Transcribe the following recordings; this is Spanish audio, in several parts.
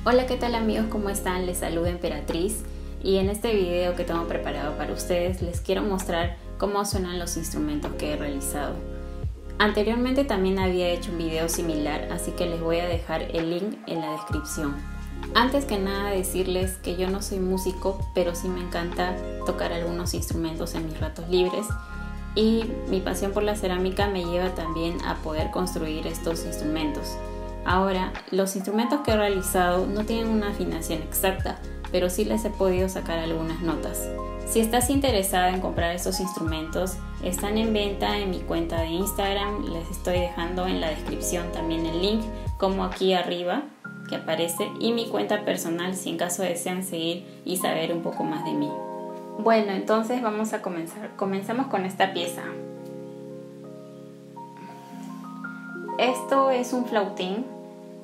Hola, ¿qué tal amigos? ¿Cómo están? Les saluda Emperatriz y en este video que tengo preparado para ustedes les quiero mostrar cómo suenan los instrumentos que he realizado. Anteriormente también había hecho un video similar, así que les voy a dejar el link en la descripción. Antes que nada decirles que yo no soy músico, pero sí me encanta tocar algunos instrumentos en mis ratos libres y mi pasión por la cerámica me lleva también a poder construir estos instrumentos. Ahora, los instrumentos que he realizado no tienen una afinación exacta, pero sí les he podido sacar algunas notas. Si estás interesada en comprar estos instrumentos, están en venta en mi cuenta de Instagram, les estoy dejando en la descripción también el link, como aquí arriba que aparece, y mi cuenta personal si en caso desean seguir y saber un poco más de mí. Bueno, entonces vamos a comenzar. Comenzamos con esta pieza. Esto es un flautín,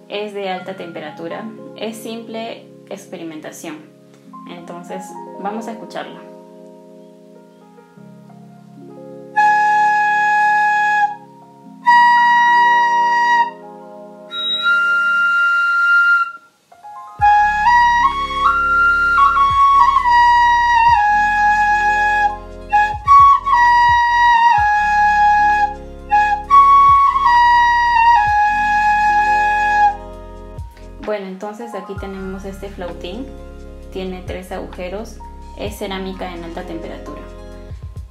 es de alta temperatura, es simple experimentación. Entonces vamos a escucharlo. Bueno, entonces aquí tenemos este flautín, tiene 3 agujeros, es cerámica en alta temperatura.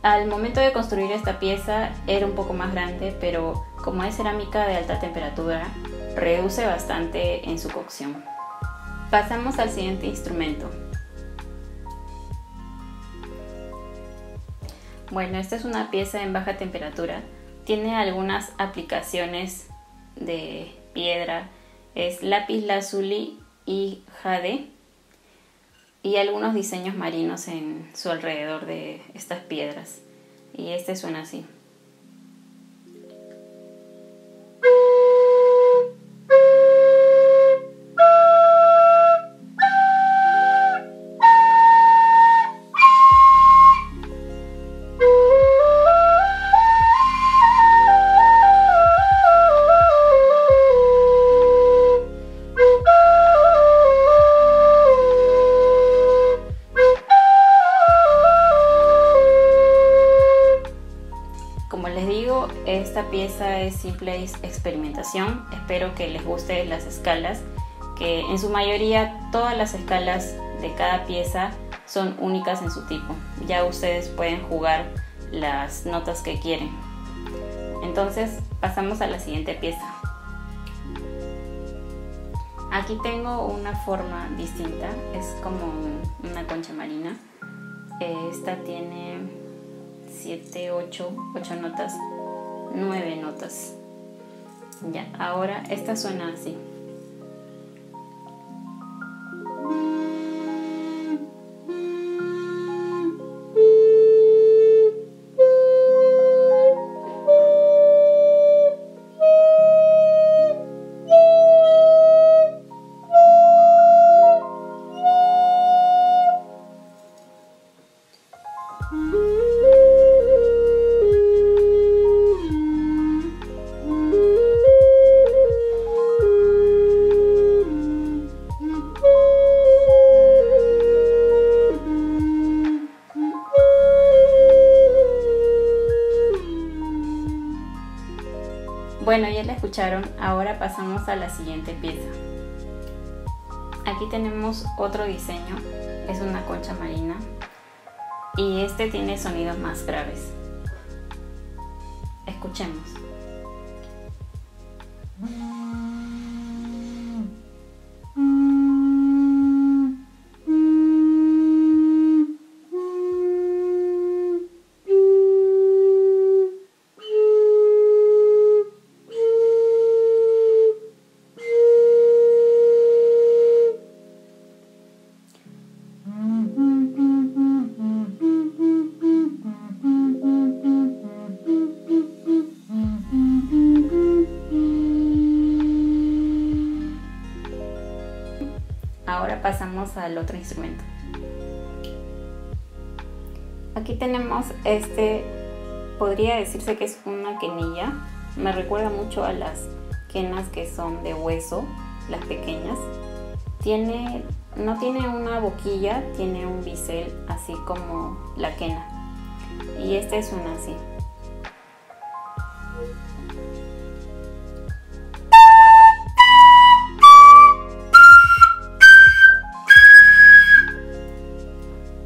Al momento de construir esta pieza era un poco más grande, pero como es cerámica de alta temperatura, reduce bastante en su cocción. Pasamos al siguiente instrumento. Bueno, esta es una pieza en baja temperatura, tiene algunas aplicaciones de piedra, es lápiz lazuli y jade y algunos diseños marinos en su alrededor de estas piedras, y este suena así. Como les digo, esta pieza es simple experimentación. Espero que les gusten las escalas, que en su mayoría todas las escalas de cada pieza son únicas en su tipo. Ya ustedes pueden jugar las notas que quieren. Entonces pasamos a la siguiente pieza. Aquí tengo una forma distinta, es como una concha marina. Esta tiene 7, 8 notas, 9 notas. Ya, ahora esta suena así. Bueno, ya la escucharon, ahora pasamos a la siguiente pieza. Aquí tenemos otro diseño, es una concha marina y este tiene sonidos más graves. Escuchemos. Ahora pasamos al otro instrumento. Aquí tenemos podría decirse que es una quenilla. Me recuerda mucho a las quenas que son de hueso, las pequeñas. no tiene una boquilla, tiene un bisel así como la quena. Y este suena así.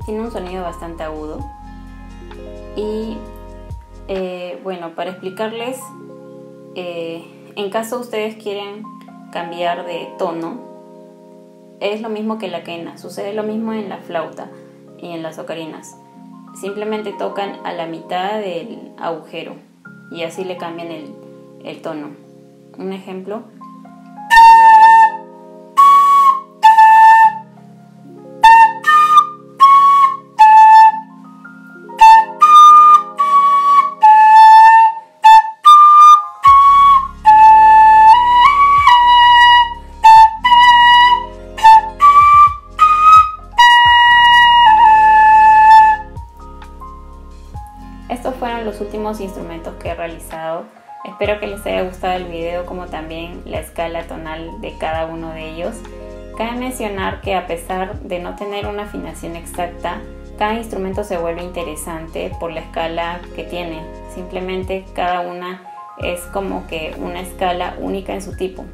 Tiene un sonido bastante agudo. Y bueno, para explicarles, en caso ustedes quieren cambiar de tono, es lo mismo que la quena, sucede lo mismo en la flauta y en las ocarinas. Simplemente tocan a la mitad del agujero y así le cambian el tono. Un ejemplo. Estos fueron los últimos instrumentos que he realizado. Espero que les haya gustado el video, como también la escala tonal de cada uno de ellos. Cabe mencionar que a pesar de no tener una afinación exacta, cada instrumento se vuelve interesante por la escala que tiene. Simplemente cada una es como que una escala única en su tipo.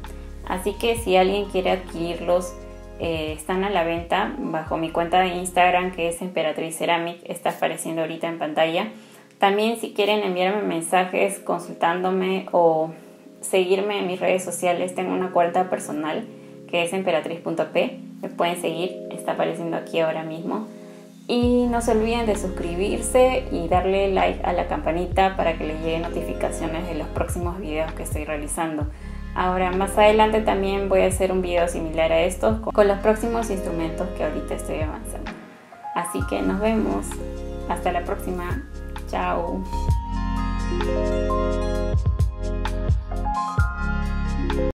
Así que si alguien quiere adquirirlos, están a la venta bajo mi cuenta de Instagram, que es Emperatriz Ceramic, está apareciendo ahorita en pantalla. También si quieren enviarme mensajes consultándome o seguirme en mis redes sociales, tengo una cuenta personal que es emperatriz.p, me pueden seguir, está apareciendo aquí ahora mismo. Y no se olviden de suscribirse y darle like a la campanita para que les lleguen notificaciones de los próximos videos que estoy realizando. Ahora más adelante también voy a hacer un video similar a estos con los próximos instrumentos que ahorita estoy avanzando. Así que nos vemos, hasta la próxima. Chao.